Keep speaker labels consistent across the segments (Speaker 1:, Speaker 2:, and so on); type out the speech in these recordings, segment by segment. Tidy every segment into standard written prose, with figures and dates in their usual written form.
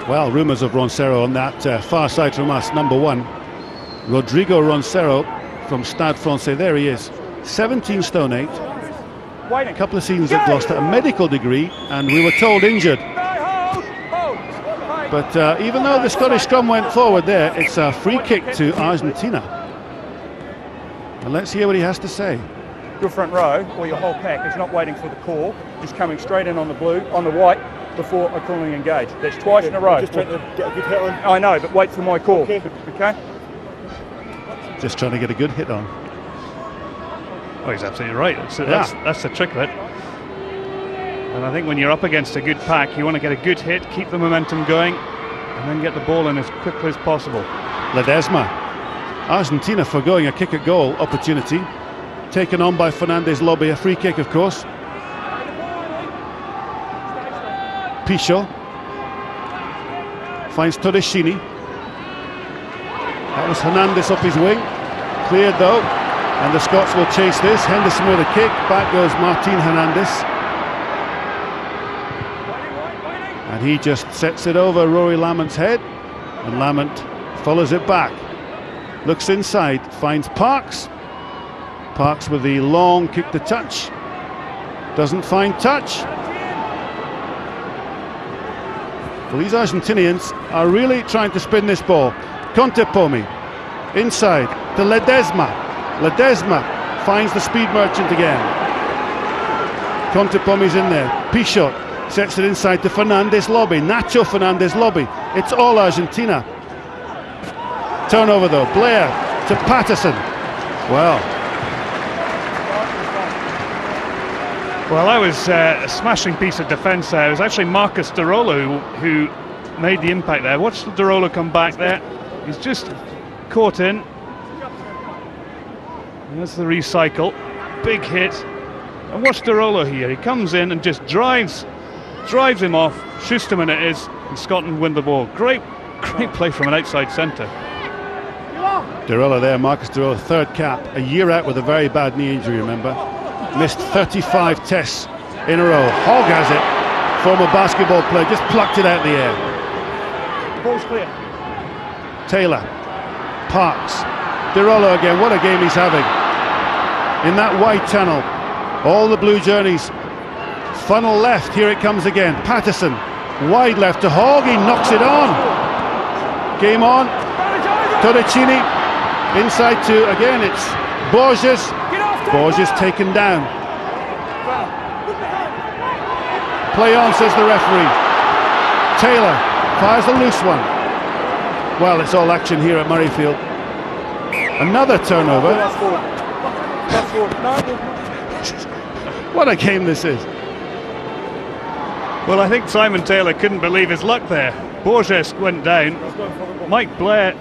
Speaker 1: Well, rumours of Roncero on that far side from us. Number 1, Rodrigo Roncero from Stade Francais. There he is, 17 stone 8. A couple of seasons at Gloucester, a medical degree, and we were told injured. But even though the Scottish scrum went forward there, it's a free kick to Argentina. And let's hear what he has to say.
Speaker 2: Your front row, or your whole pack, is not waiting for the call, just coming straight in on the blue, on the white, before a calling engage. That's twice in a row.
Speaker 3: Just trying to get a good hit on.
Speaker 2: I know, but wait for my call. Okay?
Speaker 1: Just trying to get a good hit on.
Speaker 4: Oh, he's absolutely right. That's the trick of it. And I think when you're up against a good pack, you want to get a good hit, keep the momentum going, and then get the ball in as quickly as possible.
Speaker 1: Ledesma. Argentina forgoing a kick at goal opportunity. Taken on by Fernandez Lobby, a free kick, of course. Pichot finds Todeschini. That was Hernandez up his wing. Cleared though, and the Scots will chase this. Henderson with a kick. Back goes Martin Hernandez. And he just sets it over Rory Lamont's head. And Lamont follows it back. Looks inside, finds Parks. Parks with the long kick to touch. Doesn't find touch. Well, these Argentinians are really trying to spin this ball. Contepomi inside to Ledesma. Ledesma finds the speed merchant again. Contepomi's in there. Pichot sets it inside to Fernandez Lobby. Nacho Fernandez Lobby. It's all Argentina. Turnover though. Blair to Patterson. Well,
Speaker 4: that was a smashing piece of defence there. It was actually Marcus De Rolo who made the impact there. Watch De Rolo come back there. He's just caught in. And that's the recycle. Big hit. And watch De Rolo here. He comes in and just drives him off. Schusterman it is, and Scotland win the ball. Great play from an outside centre.
Speaker 1: De Rolo there, Marcus De Rolo, third cap. A year out with a very bad knee injury, remember? Missed 35 tests in a row. Hogg has it. Former basketball player, just plucked it out of the air.
Speaker 2: Ball's clear.
Speaker 1: Taylor, Parks, De Rolo again. What a game he's having. In that wide channel, all the blue journeys funnel left. Here it comes again. Patterson, wide left to Hogg. He knocks it on. Game on. Todeschini, inside to, again, it's Borges. Borges taken down. Play on, says the referee. Taylor fires the loose one. Well, it's all action here at Murrayfield. Another turnover. What a game this is.
Speaker 4: Well, I think Simon Taylor couldn't believe his luck there. Borges went down. Mike Blair.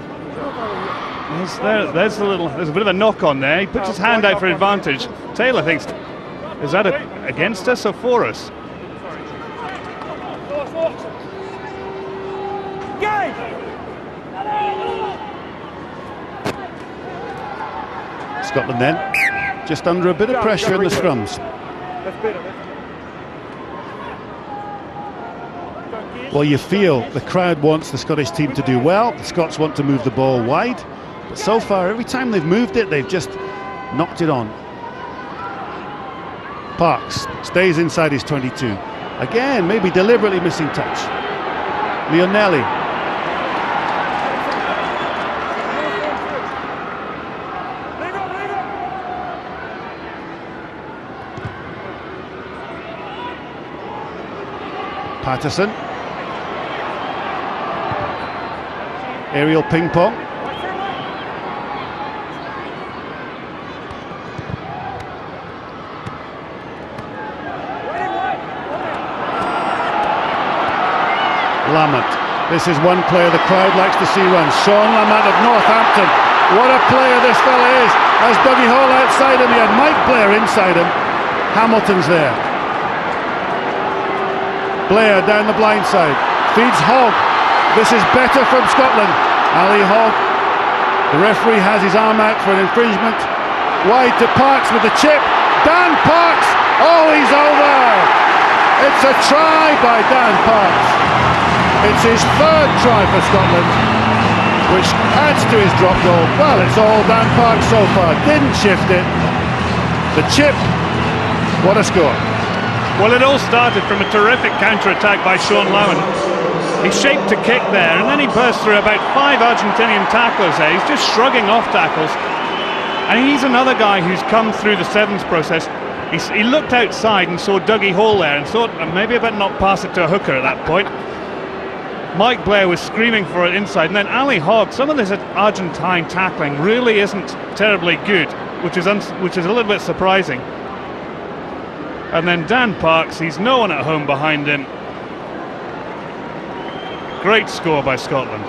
Speaker 4: There's a bit of a knock on there. He puts his hand out for advantage. Taylor thinks, is that against us or for us?
Speaker 1: Scotland then, just under a bit of pressure in the scrums. Well, you feel the crowd wants the Scottish team to do well. The Scots want to move the ball wide. But so far, every time they've moved it, they've just knocked it on. Parks stays inside his 22. Again, maybe deliberately missing touch. Lionelli. Patterson. Aerial ping pong. Lamont. This is one player the crowd likes to see run. Sean Lamont of Northampton. What a player this fella is. As Dougie Hall outside him, he had Mike Blair inside him. Hamilton's there. Blair down the blind side. Feeds Hogg. This is better from Scotland. Ali Hogg. The referee has his arm out for an infringement. Wide to Parks with the chip. Dan Parks. Oh, he's over. It's a try by Dan Parks. It's his third try for Scotland, which adds to his drop goal. Well, it's all Dan Parks so far. Didn't shift it. The chip. What a score.
Speaker 4: Well, it all started from a terrific counter-attack by Sean Lowen. He shaped a kick there, and then he burst through about 5 Argentinian tacklers there. He's just shrugging off tackles. And he's another guy who's come through the sevens process. He looked outside and saw Dougie Hall there and thought, maybe I better not pass it to a hooker at that point. Mike Blair was screaming for it inside, and then Ali Hogg, some of this Argentine tackling really isn't terribly good, which is a little bit surprising. And then Dan Parks, he's no one at home behind him. Great score by Scotland.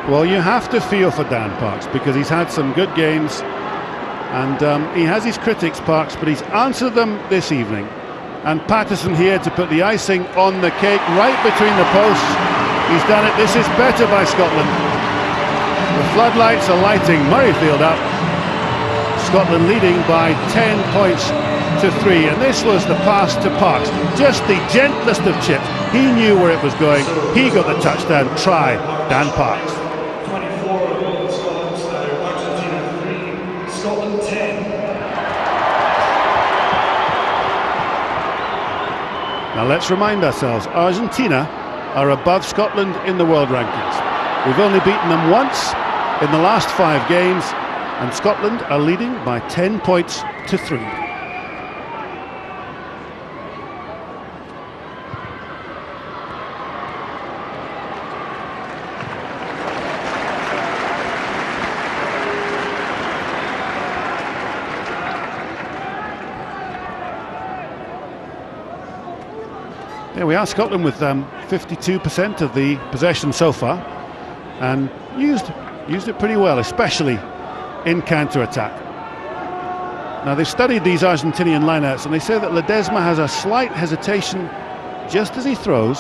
Speaker 1: Well, you have to feel for Dan Parks because he's had some good games, and he has his critics, Parks, but he's answered them this evening. And Patterson here to put the icing on the cake right between the posts. He's done it. This is better by Scotland. The floodlights are lighting Murrayfield up. Scotland leading by 10 points to 3, and this was the pass to Parks, just the gentlest of chips. He knew where it was going. He got the touchdown try. Dan Parks.
Speaker 3: 24 goals, Argentina 3, Scotland 10.
Speaker 1: Now let's remind ourselves, Argentina are above Scotland in the world rankings. We've only beaten them once in the last 5 games, and Scotland are leading by 10 points to 3. There we are, Scotland with 52% of the possession so far, and used it pretty well, especially in counter-attack. Now they've studied these Argentinian lineouts, and they say that Ledesma has a slight hesitation just as he throws.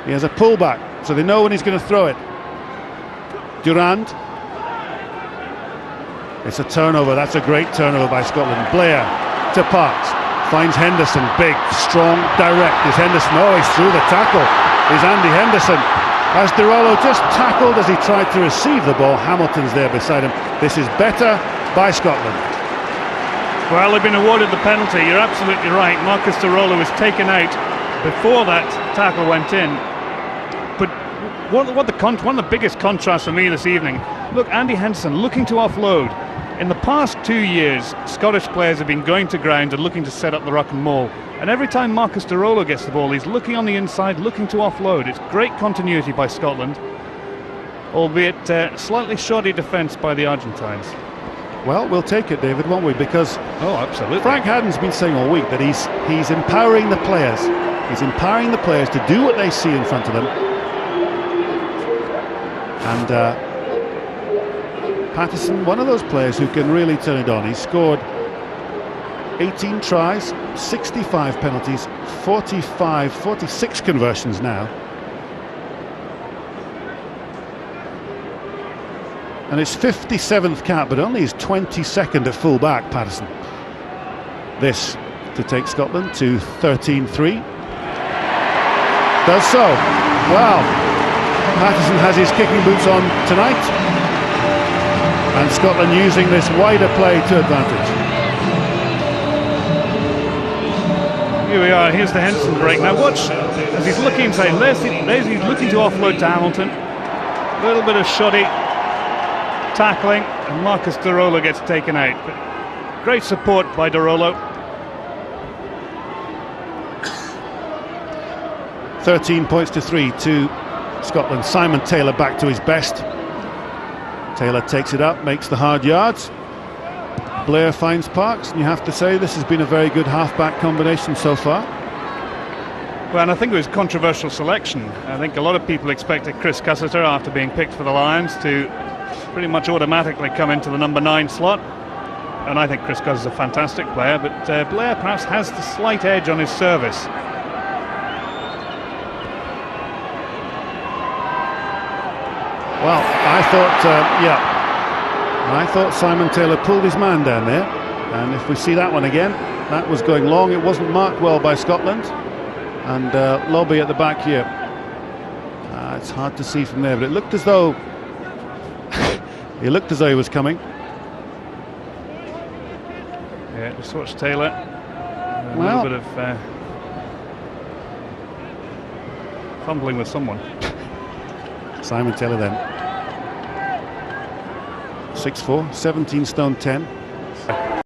Speaker 1: He has a pullback, so they know when he's going to throw it. Durand. It's a turnover. That's a great turnover by Scotland. Blair to Parks. Finds Henderson. Big, strong, direct. Is Henderson? Oh, he's through the tackle. Is Andy Henderson. As Dirollo just tackled as he tried to receive the ball. Hamilton's there beside him. This is better by Scotland.
Speaker 4: Well, they've been awarded the penalty. You're absolutely right. Marcus Dirollo was taken out before that tackle went in. But one of the biggest contrasts for me this evening, look, Andy Henderson looking to offload. In the past 2 years, Scottish players have been going to ground and looking to set up the ruck and maul. And every time Marcus Dirollo gets the ball, he's looking on the inside, looking to offload. It's great continuity by Scotland, albeit slightly shoddy defence by the Argentines.
Speaker 1: Well, we'll take it, David, won't we? Because
Speaker 4: absolutely.
Speaker 1: Frank Haddon's been saying all week that he's empowering the players. He's empowering the players to do what they see in front of them. And Patterson, one of those players who can really turn it on. He's scored 18 tries, 65 penalties, 46 conversions now. And his 57th cap, but only his 22nd at full back, Patterson. This to take Scotland to 13-3. Does so. Well, Patterson has his kicking boots on tonight. And Scotland using this wider play to advantage.
Speaker 4: Here we are, here's the Henderson break. Now watch, as he's looking inside, he's looking to offload to Hamilton. A little bit of shoddy tackling, and Marcus Dirollo gets taken out. But great support by Dirollo.
Speaker 1: 13 points to 3 to Scotland. Simon Taylor back to his best. Taylor takes it up, makes the hard yards. Blair finds Parks, and you have to say this has been a very good half-back combination so far.
Speaker 4: Well, and I think it was controversial selection. I think a lot of people expected Chris Cussiter, after being picked for the Lions, to pretty much automatically come into the number 9 slot. And I think Chris Cussiter's a fantastic player, but Blair perhaps has the slight edge on his service.
Speaker 1: Well, I thought Simon Taylor pulled his man down there, and if we see that one again, that was going long. It wasn't marked well by Scotland, and Lobby at the back here. It's hard to see from there, but it looked as though he was coming.
Speaker 4: Yeah, just watch Taylor. A
Speaker 1: Well,
Speaker 4: little bit of fumbling with someone.
Speaker 1: Simon Taylor then. 6'4", 17 stone 10.